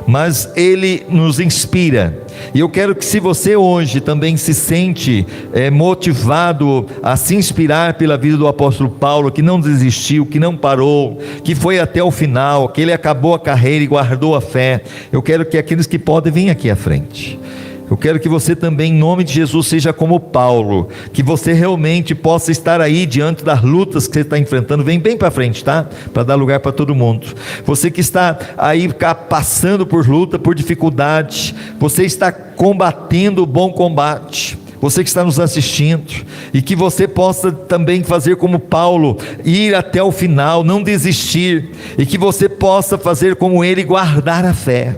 A: mas ele nos inspira. E eu quero que, se você hoje também se sente motivado a se inspirar pela vida do apóstolo Paulo, que não desistiu, que não parou, que foi até o final, que ele acabou a carreira e guardou a fé, eu quero que aqueles que podem venham aqui à frente. Eu quero que você também, em nome de Jesus, seja como Paulo, que você realmente possa estar aí diante das lutas que você está enfrentando. Vem bem para frente, tá? Para dar lugar para todo mundo. Você que está aí passando por luta, por dificuldade, você está combatendo o bom combate. Você que está nos assistindo, e que você possa também fazer como Paulo, ir até o final, não desistir, e que você possa fazer como ele, guardar a fé.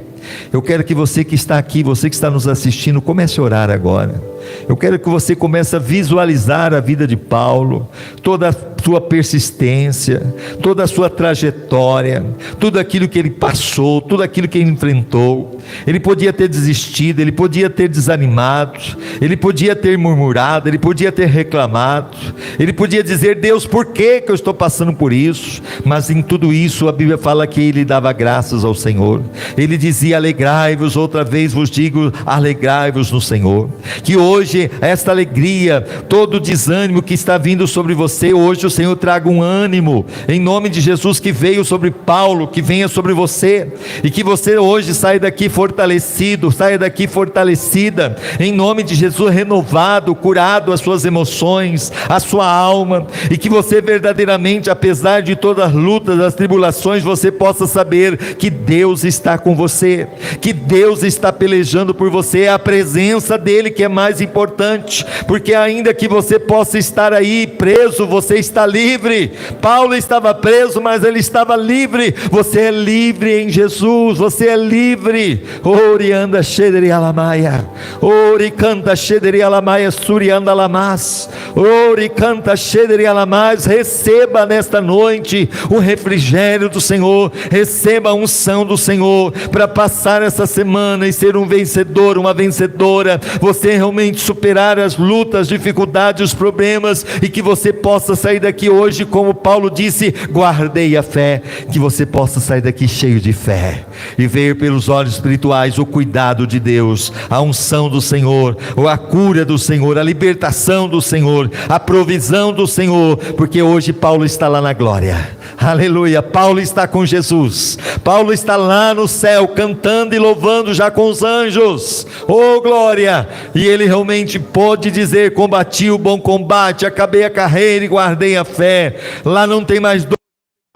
A: Eu quero que você que está aqui, você que está nos assistindo, comece a orar agora. Eu quero que você comece a visualizar a vida de Paulo, toda a sua persistência, toda a sua trajetória, tudo aquilo que ele passou, tudo aquilo que ele enfrentou. Ele podia ter desistido, ele podia ter desanimado, ele podia ter murmurado, ele podia ter reclamado, ele podia dizer: Deus, por que eu estou passando por isso? Mas em tudo isso a Bíblia fala que ele dava graças ao Senhor. Ele dizia: alegrai-vos, outra vez vos digo, alegrai-vos no Senhor. Que hoje esta alegria, todo o desânimo que está vindo sobre você, hoje o Senhor traga um ânimo, em nome de Jesus, que veio sobre Paulo, que venha sobre você, e que você hoje saia daqui fortalecido, saia daqui fortalecida, em nome de Jesus, renovado, curado as suas emoções, a sua alma, e que você verdadeiramente, apesar de todas as lutas, as tribulações, você possa saber que Deus está com você, que Deus está pelejando por você. É a presença dele que é mais importante, porque ainda que você possa estar aí preso, você está livre. Paulo estava preso, mas ele estava livre. Você é livre em Jesus, você é livre. Ori anda shederi alamaia, ori canta shederi alamaia, suri anda lamas, ori canta shederi alamas. Receba nesta noite o refrigério do Senhor, receba a unção do Senhor, para passar essa semana e ser um vencedor, uma vencedora. Você realmente superar as lutas, dificuldades, os problemas, e que você possa sair daqui hoje, como Paulo disse, guardei a fé. Que você possa sair daqui cheio de fé, e ver pelos olhos espirituais o cuidado de Deus, a unção do Senhor, ou a cura do Senhor, a libertação do Senhor, a provisão do Senhor, porque hoje Paulo está lá na glória. Aleluia, Paulo está com Jesus, Paulo está lá no céu, cantando e louvando já com os anjos, oh glória, e ele realmente pôde dizer: combati o bom combate, acabei a carreira e guardei a fé. Lá não tem mais dor,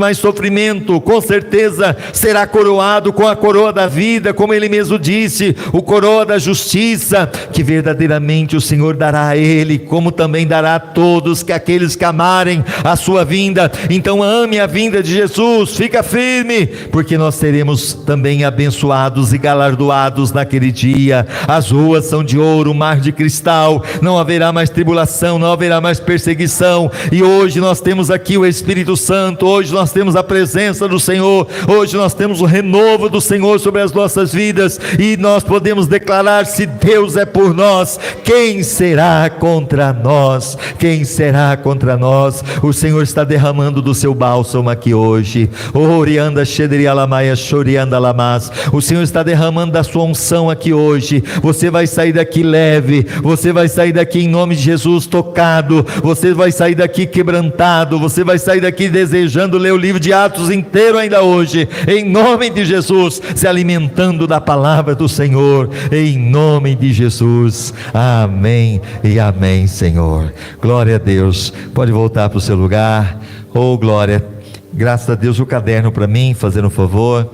A: mais sofrimento, com certeza será coroado com a coroa da vida, como ele mesmo disse, o coroa da justiça, que verdadeiramente o Senhor dará a ele, como também dará a todos que aqueles que amarem a sua vinda. Então ame a vinda de Jesus, fica firme, porque nós seremos também abençoados e galardoados naquele dia. As ruas são de ouro, o mar de cristal, não haverá mais tribulação, não haverá mais perseguição. E hoje nós temos aqui o Espírito Santo, hoje nós temos a presença do Senhor, hoje nós temos o renovo do Senhor sobre as nossas vidas, e nós podemos declarar: se Deus é por nós, quem será contra nós? Quem será contra nós? O Senhor está derramando do seu bálsamo aqui hoje. Orianda shederialamaia shorianda lamas. O Senhor está derramando da sua unção aqui hoje. Você vai sair daqui leve, você vai sair daqui em nome de Jesus tocado, você vai sair daqui quebrantado, você vai sair daqui desejando ler o livro de Atos inteiro ainda hoje, em nome de Jesus, se alimentando da palavra do Senhor, em nome de Jesus. Amém e amém, Senhor. Glória a Deus. Pode voltar para o seu lugar. Oh glória, graças a Deus. O caderno para mim, fazendo um favor.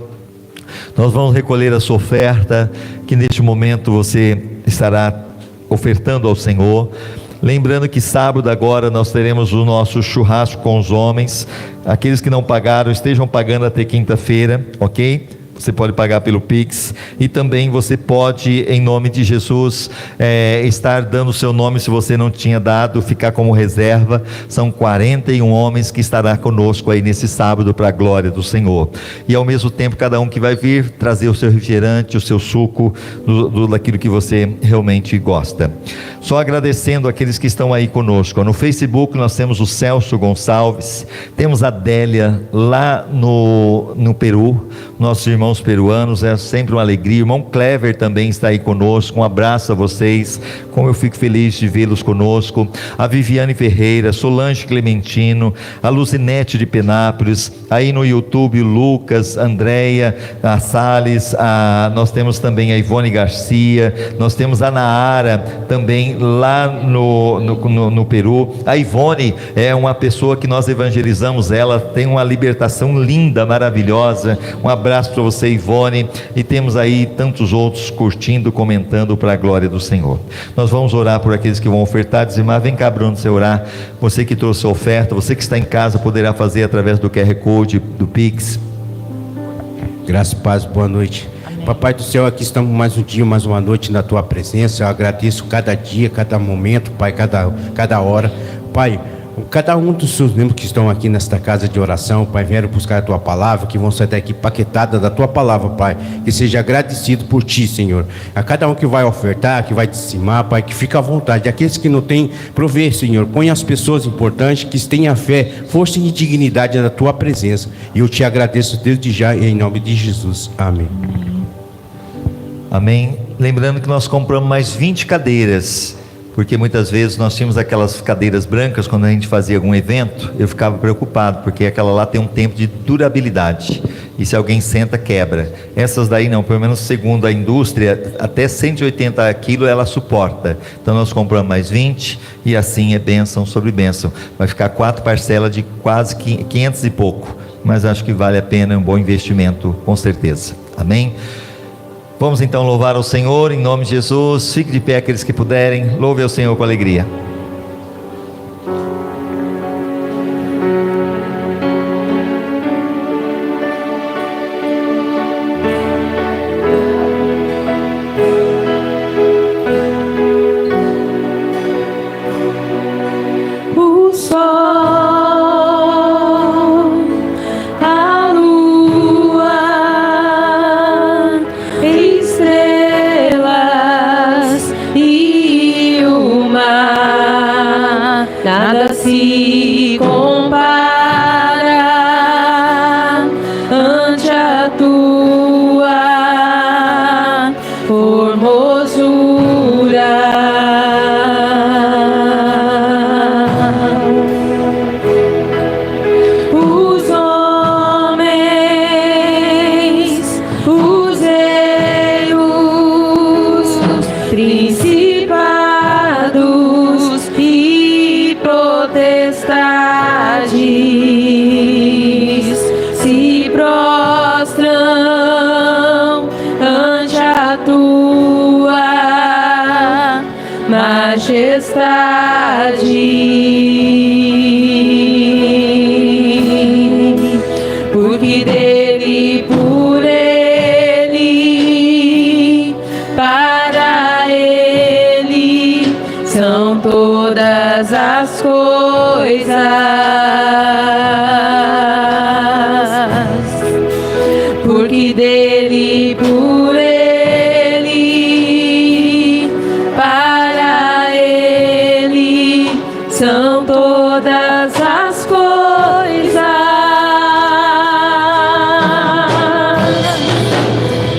A: Nós vamos recolher a sua oferta, que neste momento você estará ofertando ao Senhor. Lembrando que sábado agora nós teremos o nosso churrasco com os homens. Aqueles que não pagaram, estejam pagando até quinta-feira, ok? Você pode pagar pelo Pix, e também você pode, em nome de Jesus, estar dando o seu nome, se você não tinha dado, ficar como reserva. São 41 homens que estará conosco aí nesse sábado, para a glória do Senhor. E ao mesmo tempo, cada um que vai vir, trazer o seu refrigerante, o seu suco, daquilo que você realmente gosta. Só agradecendo aqueles que estão aí conosco. No Facebook nós temos o Celso Gonçalves, temos a Adélia lá no Peru, nossos irmãos irmãos peruanos, é sempre uma alegria. O irmão Clever também está aí conosco, um abraço a vocês, como eu fico feliz de vê-los conosco. A Viviane Ferreira, Solange Clementino, a Luzinete de Penápolis, aí no YouTube o Lucas, Andréia, a Salles, nós temos também a Ivone Garcia, nós temos a Naara também lá no Peru. A Ivone é uma pessoa que nós evangelizamos, ela tem uma libertação linda, maravilhosa. Um abraço para você, Ivone, e temos aí tantos outros curtindo, comentando para a glória do Senhor. Nós vamos orar por aqueles que vão ofertar. Dizimar, vem cá, Bruno, você orar. Você que trouxe a oferta, você que está em casa poderá fazer através do QR Code, do Pix.
B: Graças e paz, boa noite. Amém. Papai do céu, aqui estamos mais um dia, mais uma noite na tua presença. Eu agradeço cada dia, cada momento, Pai, cada hora. Pai, cada um dos seus membros que estão aqui nesta casa de oração, Pai, vieram buscar a tua palavra, que vão sair daqui paquetada da tua palavra, Pai, que seja agradecido por ti, Senhor. A cada um que vai ofertar, que vai dizimar, Pai, que fica à vontade. Aqueles que não têm, prover, Senhor, põe as pessoas importantes, que tenham fé, força e dignidade na tua presença. E eu te agradeço desde já, em nome de Jesus. Amém.
A: Amém. Lembrando que nós compramos mais 20 cadeiras, porque muitas vezes nós tínhamos aquelas cadeiras brancas. Quando a gente fazia algum evento, eu ficava preocupado, porque aquela lá tem um tempo de durabilidade, e se alguém senta, quebra. Essas daí não, pelo menos segundo a indústria, até 180 quilos ela suporta. Então nós compramos mais 20, e assim é bênção sobre bênção. Vai ficar 4 parcelas de quase 500 e pouco, mas acho que vale a pena, é um bom investimento, com certeza. Amém? Vamos então louvar ao Senhor em nome de Jesus. Fique de pé aqueles que puderem. Louve ao Senhor com alegria.
C: O sol, a lua, estrelas e o mar, nada se compara ante a tua formosura. Os homens, os reinos, principados e potestades se prostram ante a tua majestade, porque dele, por ele, para ele são todas as coisas, porque dele, por ele, para ele são todas as coisas.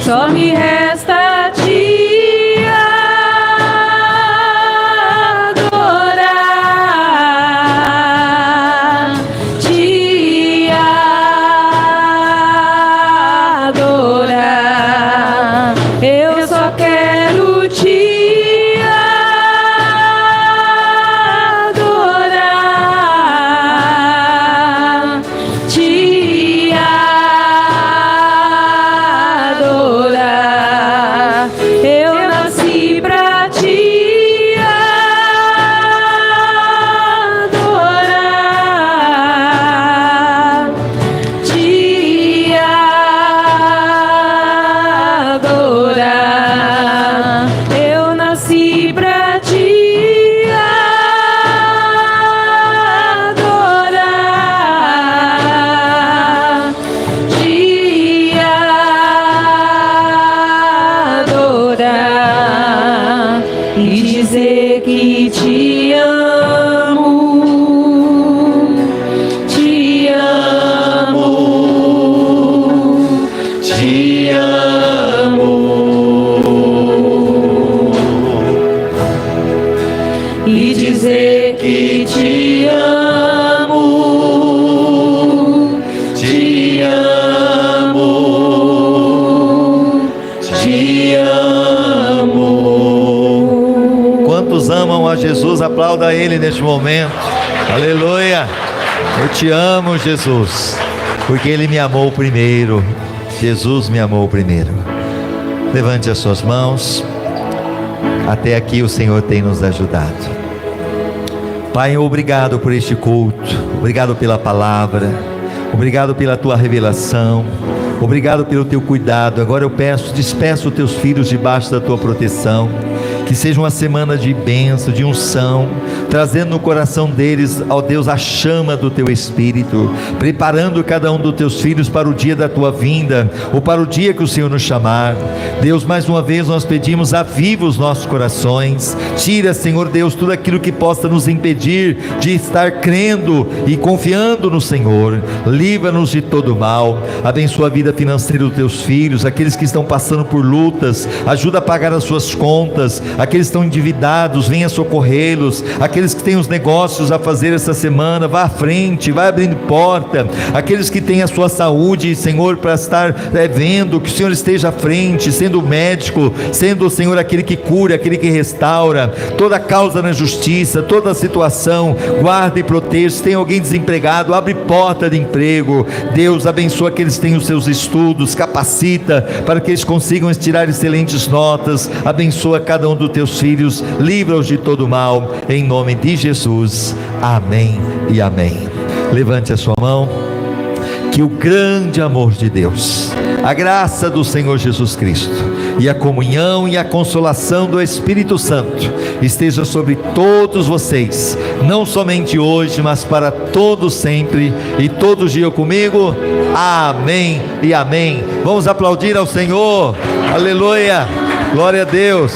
C: Só me resta te adorar, te adorar. Eu só quero te adorar. te amo, te amo, te amo.
A: Quantos amam a Jesus? Aplauda Ele neste momento. Aleluia. Eu te amo, Jesus, porque Ele me amou primeiro. Jesus me amou primeiro. Levante as suas mãos. Até aqui o Senhor tem nos ajudado. Pai, obrigado por este culto. Obrigado pela palavra. Obrigado pela tua revelação. Obrigado pelo teu cuidado. Agora eu despeço os teus filhos debaixo da tua proteção. Que seja uma semana de bênção, de unção, trazendo no coração deles, ó Deus, a chama do teu Espírito, preparando cada um dos teus filhos para o dia da tua vinda, ou para o dia que o Senhor nos chamar. Deus, mais uma vez nós pedimos, aviva os nossos corações, tira, Senhor Deus, tudo aquilo que possa nos impedir de estar crendo e confiando no Senhor. Livra-nos de todo mal, abençoa a vida financeira dos teus filhos, aqueles que estão passando por lutas, ajuda a pagar as suas contas, aqueles que estão endividados, venha socorrê-los, aqueles que têm os negócios a fazer essa semana, vá à frente, vai abrindo porta, aqueles que têm a sua saúde, Senhor, para estar vendo, que o Senhor esteja à frente, sendo o médico, sendo o Senhor aquele que cura, aquele que restaura, toda causa na justiça, toda situação, guarda e proteja. Se tem alguém desempregado, abre porta de emprego. Deus, abençoa aqueles que têm os seus estudos, capacita para que eles consigam tirar excelentes notas, abençoa cada um dos teus filhos, livra-os de todo mal, em nome de Jesus, amém e amém. Levante a sua mão. Que o grande amor de Deus, a graça do Senhor Jesus Cristo e a comunhão e a consolação do Espírito Santo esteja sobre todos vocês, não somente hoje, mas para todos sempre, e todos dias comigo, amém e amém. Vamos aplaudir ao Senhor, aleluia, glória a Deus.